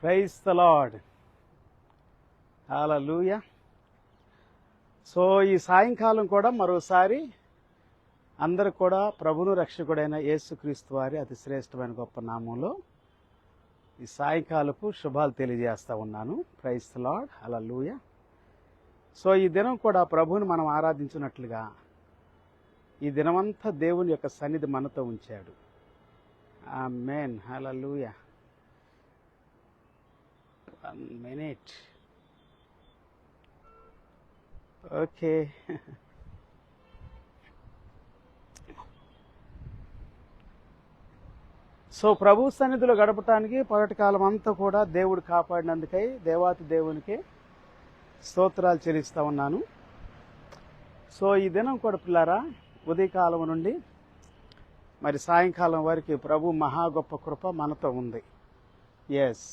Praise the lord. Hallelujah. So ఈ సాయంకాలం కూడా మరోసారి అందరూ కూడా ప్రభును రక్షకుడైన యేసుక్రీస్తు వారి అతి శ్రేష్టమైన గొప్ప నామంలో ఈ సాయంకాలపు శుభాలు తెలియజేస్తా ఉన్నాను. Praise the lord. Hallelujah. So ఈ దినం కూడా ప్రభువుని మనం ఆరాధించినట్లుగా ఈ దినమంతా దేవుని యొక్క సన్నిధి మనతో ఉంచాడు. ఆమేన్. హల్లెలూయా. 1 minute. ఓకే. సో ప్రభు సన్నిధిలో గడపటానికి పగటి కాలం అంతా కూడా దేవుడు కాపాడినందుకై దేవాతి దేవునికి స్తోత్రాలు చెల్లిస్తూ ఉన్నాను. సో ఈ దినం కూడా పిల్లారా, ఉదయకాలం నుండి మరి సాయంకాలం వరకు ప్రభు మహా గొప్ప కృప మనతో ఉంది. Yes,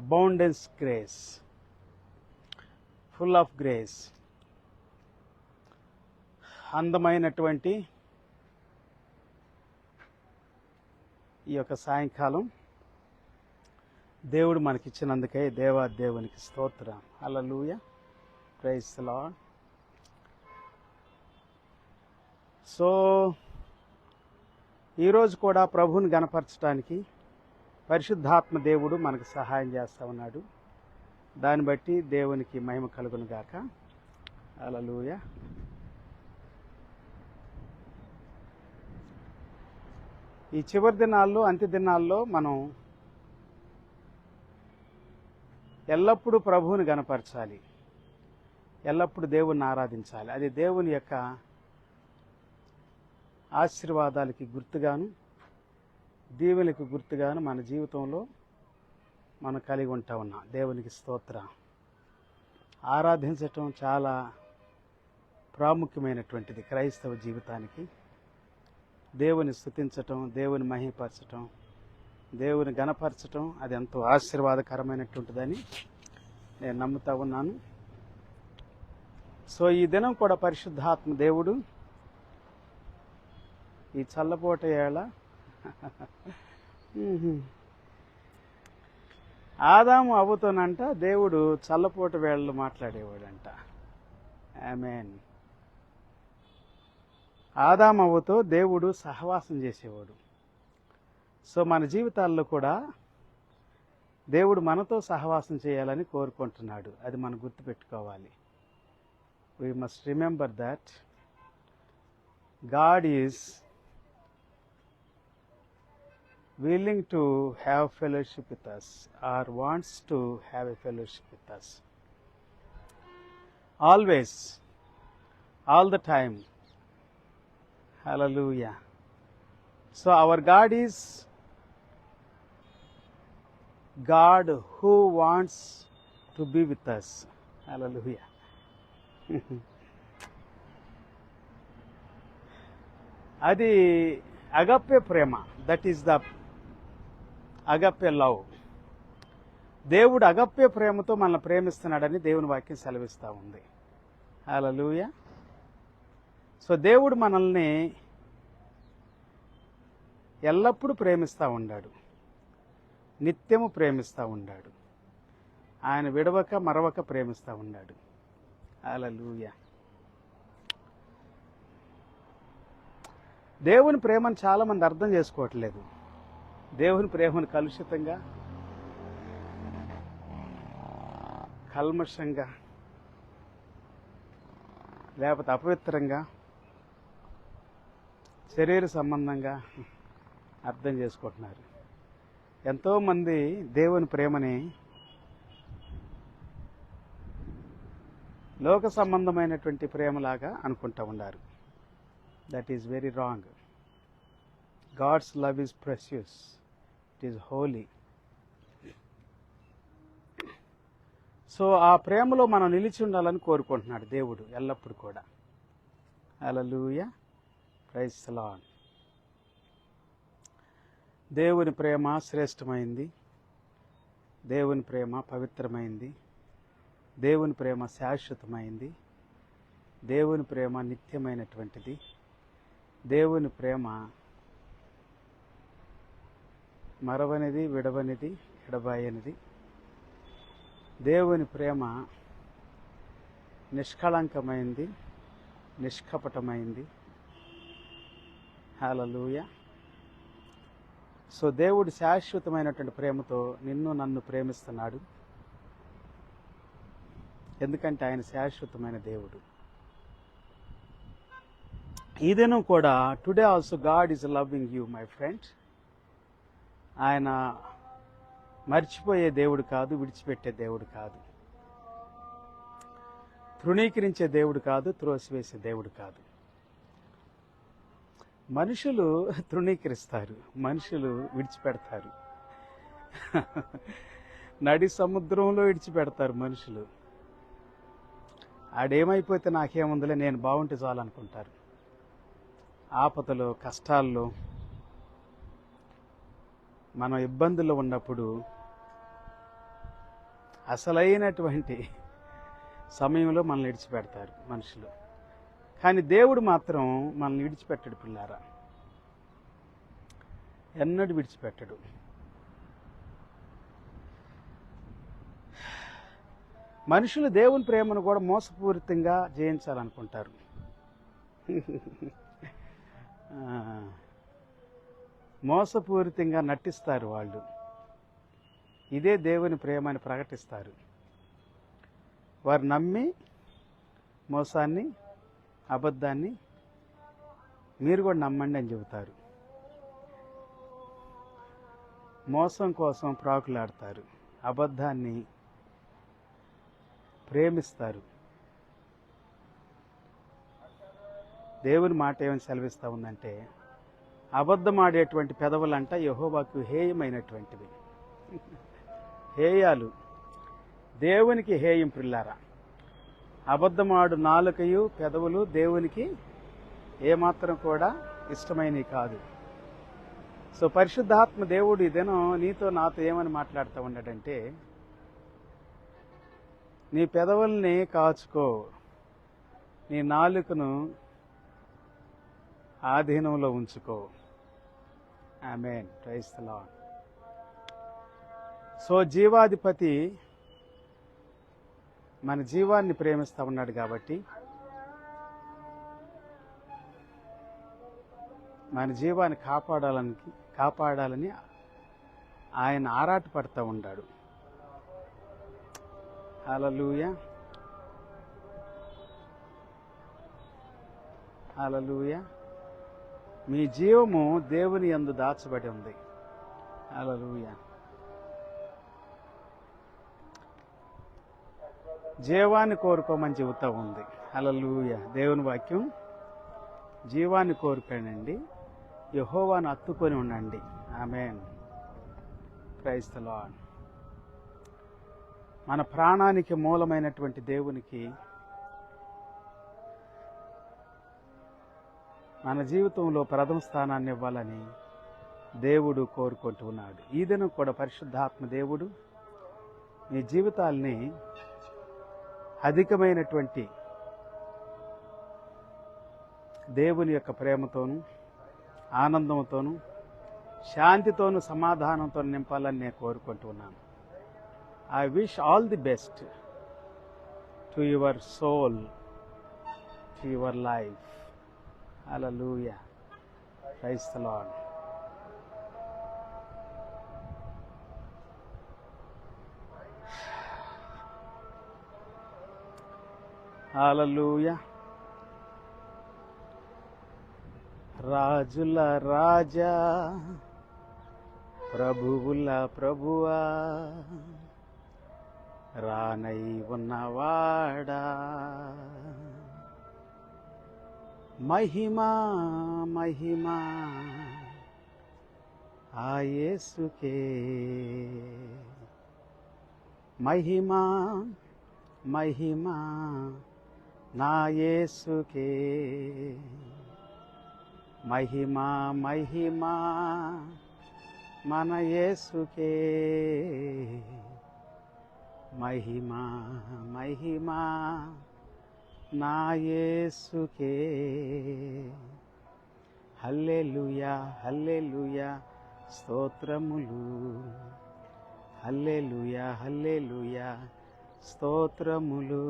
abundance grace, full of grace. అందమైనటువంటి ఈ యొక్క సాయంకాలం దేవుడు మనకిచ్చినందుకై దేవునికి స్తోత్రం. Hallelujah. Praise the lord. So ఈరోజు కూడా ప్రభువుని గణపరచడానికి పరిశుద్ధాత్మ దేవుడు మనకు సహాయం చేస్తూ ఉన్నాడు. దాన్ని బట్టి దేవునికి మహిమ కలుగును గాక. హల్లెలూయా. ఈ చివరి దినాల్లో, అంత్య దినాల్లో మనం ఎల్లప్పుడూ ప్రభువుని గణపరచాలి, ఎల్లప్పుడూ దేవుణ్ణి ఆరాధించాలి. అది దేవుని యొక్క ఆశీర్వాదాలకి గుర్తుగాను, దీవెనలకు గుర్తుగాను మన జీవితంలో మనం కలిగి ఉంటా ఉన్నాం. దేవునికి స్తోత్రం. ఆరాధించటం చాలా ప్రాముఖ్యమైనటువంటిది క్రైస్తవ జీవితానికి. దేవుని స్తుతించటం, దేవుని మహిమపరచటం, దేవుని గణపరచటం అది ఎంతో ఆశీర్వాదకరమైనటువంటిదని నేను నమ్ముతా ఉన్నాను. సో ఈ దినం కూడా పరిశుద్ధాత్మ దేవుడు ఈ చల్లపోట ఏళ ఆదాము అవ్వతోనంట దేవుడు చల్లపోట వేళలు మాట్లాడేవాడంట. ఆమేన్. ఆదాము అవ్వతో దేవుడు సహవాసం చేసేవాడు. సో మన జీవితాల్లో కూడా దేవుడు మనతో సహవాసం చేయాలని కోరుకుంటున్నాడు. అది మనం గుర్తుపెట్టుకోవాలి. We must remember that God is willing to have fellowship with us or wants to have a fellowship with us. Always, all the time. Hallelujah. So our God is God who wants to be with us. Hallelujah. అది agape ప్రేమ. That is the agape love. దేవుడు agape ప్రేమతో మనల్ని ప్రేమిస్తున్నాడని దేవుని వాక్యం సెలవిస్తూ ఉంది. హల్లెలూయా. So దేవుడు మనల్ని ఎల్లప్పుడూ ప్రేమిస్తూ ఉన్నాడు, నిత్యము ప్రేమిస్తూ ఉన్నాడు. ఆయన విడవక మరవక ప్రేమిస్తూ ఉన్నాడు. హల్లెలూయా. దేవుని ప్రేమను చాలామంది అర్థం చేసుకోవట్లేదు. దేవుని ప్రేమను కలుషితంగా, కల్మషంగా, లేకపోతే అపవిత్రంగా, శరీర సంబంధంగా అర్థం చేసుకుంటున్నారు. ఎంతోమంది దేవుని ప్రేమని లోక సంబంధమైనటువంటి ప్రేమలాగా అనుకుంటూ ఉన్నారు. That is very wrong. God's love is precious. It is holy. So ఆ ప్రేమలో మనం నిలిచి ఉండాలని కోరుకుంటున్నాడు దేవుడు ఎల్లప్పుడూ కూడా. హల్లెలూయా. Praise the lord. దేవుని ప్రేమ శ్రేష్టమైంది, దేవుని ప్రేమ పవిత్రమైంది, దేవుని ప్రేమ శాశ్వతమైంది, దేవుని ప్రేమ నిత్యమైనటువంటిది, దేవుని ప్రేమ మరవనిది, విడవనిది, ఎడబాయనిది. దేవుని ప్రేమ నిష్కళంకమైంది, నిష్కపటమైంది. హల్లెలూయా. సో దేవుడు శాశ్వతమైనటువంటి ప్రేమతో నిన్ను నన్ను ప్రేమిస్తున్నాడు. ఎందుకంటే ఆయన శాశ్వతమైన దేవుడు. ఈ దినం కూడా today also God is loving you my friend. ఆయన మర్చిపోయే దేవుడు కాదు, విడిచిపెట్టే దేవుడు కాదు, తృణీకరించే దేవుడు కాదు, త్రోసివేసే దేవుడు కాదు. మనుషులు తృణీకరిస్తారు, మనుషులు విడిచిపెడతారు. నడి సముద్రంలో విడిచిపెడతారు మనుషులు. ఆడేమైపోతే నాకేముందిలే, నేను బాగుంటే చాలనుకుంటారు. ఆపదలో, కష్టాల్లో, మనం ఇబ్బందుల్లో ఉన్నప్పుడు అసలైనటువంటి సమయంలో మనల్ని విడిచిపెడతారు మనుషులు. కానీ దేవుడు మాత్రం మనల్ని విడిచిపెట్టడు పిల్లారా, ఎన్నడూ విడిచిపెట్టడు. మనుషులు దేవుని ప్రేమను కూడా మోసపూరితంగా జయించాలనుకుంటారు. మోసపూరితంగా నటిస్తారు వాళ్ళు. ఇదే దేవుని ప్రేమ అని ప్రకటిస్తారు. వారు నమ్మి మోసాన్ని, అబద్ధాన్ని మీరు కూడా నమ్మండి అని చెబుతారు. మోసం కోసం ప్రాకులాడతారు, అబద్ధాన్ని ప్రేమిస్తారు. దేవుని మాట ఏమని సెలవిస్తూ ఉందంటే, అబద్ధమాడేటువంటి పెదవులంట యెహోవాకు హేయమైనటువంటివి. హేయాలు దేవునికి హేయం పిల్లారా. అబద్ధమాడు నాలుకయు పెదవులు దేవునికి ఏమాత్రం కూడా ఇష్టమైనవి కాదు. సో పరిశుద్ధాత్మ దేవుడు ఈ దినం నీతో నాతో ఏమని మాట్లాడుతూ ఉన్నాడంటే, నీ పెదవుల్ని కాచుకో, నీ నాలుకను ఆధీనంలో ఉంచుకో. Amen. Praise the lord. So జీవాధిపతి మన జీవాన్ని ప్రేమిస్తూ ఉన్నాడు కాబట్టి మన జీవాన్ని కాపాడాలని ఆయన ఆరాటపడుతూ ఉన్నాడు. హల్లెలూయా, హల్లెలూయా. మీ జీవము దేవుని యందు దాచబడి ఉంది. హల్లెలూయా. జీవాన్ని కోరుకోమని చెబుతూ ఉంది. హల్లెలూయా. దేవుని వాక్యం జీవాన్ని కోరుకోనండి, యెహోవాను హత్తుకొని ఉండండి. ఆమేన్. Praise the lord. మన ప్రాణానికి మూలమైనటువంటి దేవునికి మన జీవితంలో ప్రథమ స్థానాన్ని ఇవ్వాలని దేవుడు కోరుకుంటున్నాడు. ఈ దినం కూడా పరిశుద్ధాత్మ దేవుడు మీ జీవితాల్ని అధికమైనటువంటి దేవుని యొక్క ప్రేమతోనూ, ఆనందంతోనూ, శాంతితోనూ, సమాధానంతో నింపాలని నేను కోరుకుంటున్నాను. I wish all the best to your soul, to your life. Hallelujah. Praise the Lord. Hallelujah. రాజుల రాజా, ప్రభువుల ప్రభువా, రానై ఉన్నవాడా, మహిమా మహిమా ఆ యేసుకే, మహిమా మహిమా నా యేసుకే, మహిమా మహిమా మన యేసుకే, మహిమా మహిమా నా యేసుకే. హల్లెలూయా హల్లెలూయా స్తోత్రములు. హల్లెలూయా హల్లెలూయా స్తోత్రములు.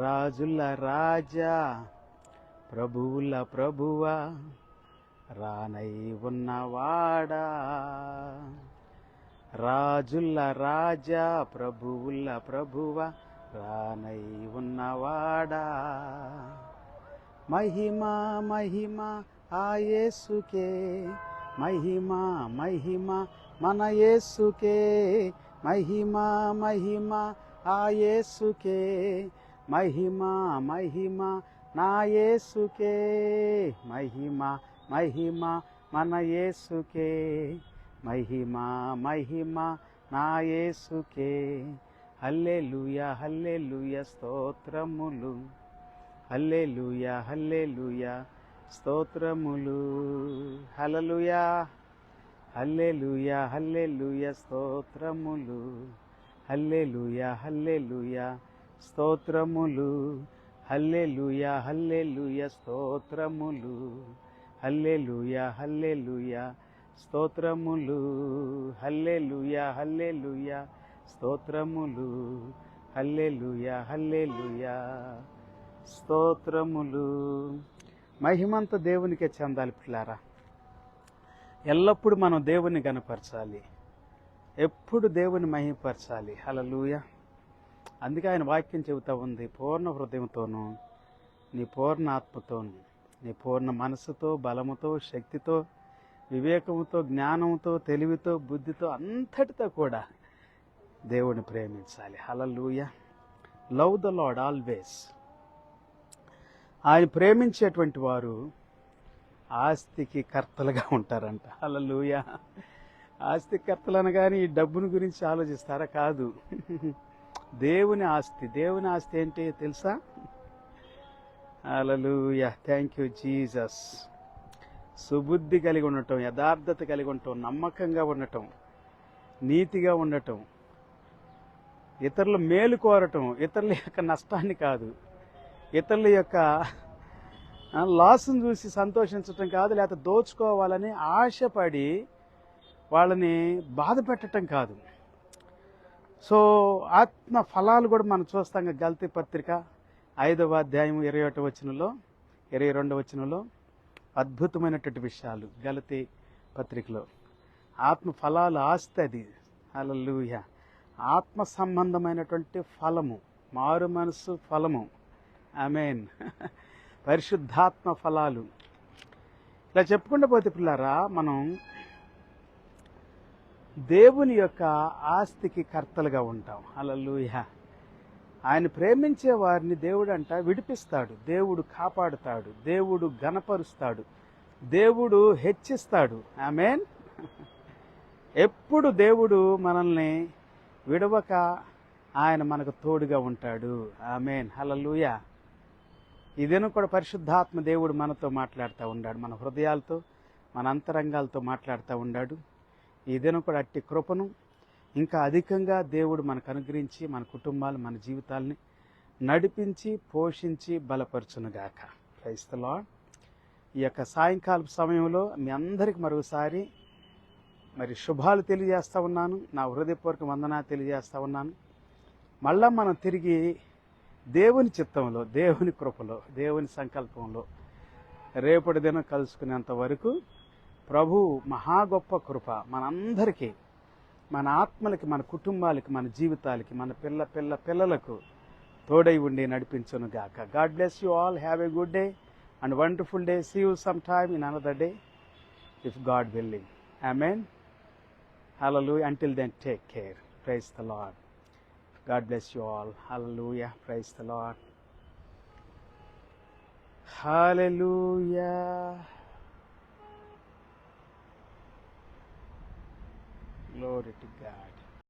రాజుల రాజా ప్రభువుల ప్రభువా రానై ఉన్నవాడా. రాజుల రాజా ప్రభువుల ప్రభువా రానై ఉన్నవాడా. మహిమా మహిమా ఆ యేసుకే, మహిమా మహిమా మన యేసుకే. మహిమా మహిమా ఆ యేసుకే, మహిమా మహిమా నా యేసుకే. మహిమా మహిమా మన యేసుకే, మహిమా మహిమా నా యేసుకే. హల్లెలూయా హల్లెలూయా స్తోత్రములు. హల్లెలూయా హల్లెలూయా స్తోత్రములు. హల్లెలూయా హల్లెలూయా హల్లెలూయా స్తోత్రములు. హల్లెలూయా హల్లెలూయా స్తోత్రములు. హల్లెలూయా హల్లెలూయా స్తోత్రములు. హల్లెలూయా హల్లెలూయా స్తోత్రములు. హల్లెలూయా హల్లెలూయా స్తోత్రములు. హల్లెలూయా హల్లెలూయా స్తోత్రములు. మహిమంత దేవునికే చెందాలి పిల్లారా. ఎల్లప్పుడూ మనం దేవుని గనపరచాలి, ఎప్పుడు దేవుని మహిమపరచాలి. హల్లెలూయా. అందుకే ఆయన వాక్యం చెబుతా ఉంది, పూర్ణ హృదయంతోనూ నీ పూర్ణ ఆత్మతోనూ నీ పూర్ణ మనసుతో బలముతో శక్తితో వివేకముతో జ్ఞానంతో తెలివితో బుద్ధితో అంతటితో కూడా దేవుని ప్రేమించాలి. Hallelujah. Love the lord always. ఆయన ప్రేమించేటువంటి వారు ఆస్తికి కర్తలుగా ఉంటారంట. హల్లెలూయా. ఆస్తి కర్తలు అనగానే ఈ డబ్బుని గురించి ఆలోచిస్తారా? కాదు. దేవుని ఆస్తి. దేవుని ఆస్తి ఏంటి తెలుసా? హల్లెలూయా. Thank you Jesus. సుబుద్ధి కలిగి ఉండటం, యథార్థత కలిగి ఉండటం, నమ్మకంగా ఉండటం, నీతిగా ఉండటం, ఇతరుల మేలు కోరటం, ఇతరుల యొక్క నష్టాన్ని కాదు, ఇతరుల యొక్క లాస్ను చూసి సంతోషించటం కాదు, లేకపోతే దోచుకోవాలని ఆశపడి వాళ్ళని బాధ పెట్టడం కాదు. సో ఆత్మ ఫలాలు కూడా మనం చూస్తాం. గల్తీ పత్రిక 5వ అధ్యాయం 21వ వచనంలో 22వ వచనంలో అద్భుతమైనటువంటి విషయాలు గలతీ పత్రికలో. ఆత్మ ఫలాలు ఆస్తి అది. హల్లెలూయా. ఆత్మ సంబంధమైనటువంటి ఫలము, మారు మనసు ఫలము. ఆమేన్. పరిశుద్ధాత్మ ఫలాలు. ఇలా చెప్పుకుంటూ పోతే పిల్లారా, మనం దేవుని యొక్క ఆస్తికి కర్తలుగా ఉంటాం. హల్లెలూయా. ఆయన ప్రేమించే వారిని దేవుడు అంట విడిపిస్తాడు, దేవుడు కాపాడుతాడు, దేవుడు ఘనపరుస్తాడు, దేవుడు హెచ్చిస్తాడు. ఆమేన్. ఎప్పుడు దేవుడు మనల్ని విడవక ఆయన మనకు తోడుగా ఉంటాడు. ఆమేన్. హల్లెలూయా. ఇదేను కూడా పరిశుద్ధాత్మ దేవుడు మనతో మాట్లాడుతూ ఉన్నాడు, మన హృదయాలతో మన అంతరంగాలతో మాట్లాడుతూ ఉన్నాడు. ఇదేను కూడా అట్టి కృపను ఇంకా అధికంగా దేవుడు మనకు అనుగ్రహించి మన కుటుంబాలు మన జీవితాలని నడిపించి పోషించి బలపరచునుగాక. Praise the lord. ఈ యొక్క సాయంకాల సమయంలో మీ అందరికి మరోసారి శుభాలు తెలియజేస్తూ ఉన్నాను, నా హృదయపూర్వక వందన తెలియజేస్తూ ఉన్నాను. మళ్ళా మనం తిరిగి దేవుని చిత్తంలో, దేవుని కృపలో, దేవుని సంకల్పంలో రేపటి దినం కలుసుకునేంత వరకు ప్రభు మహా గొప్ప కృప మనందరికీ, మన ఆత్మలకి, మన కుటుంబాలకి, మన జీవితాలకి, మన పిల్లలకు తోడై ఉండి నడిపించును గాక. God bless you all. Have a good day and wonderful day. See you some time in another day if God willing. Amen. Hallelujah. Until then, take care. Praise the Lord. God bless you all. Hallelujah. Praise the Lord. Hallelujah. Glory to God.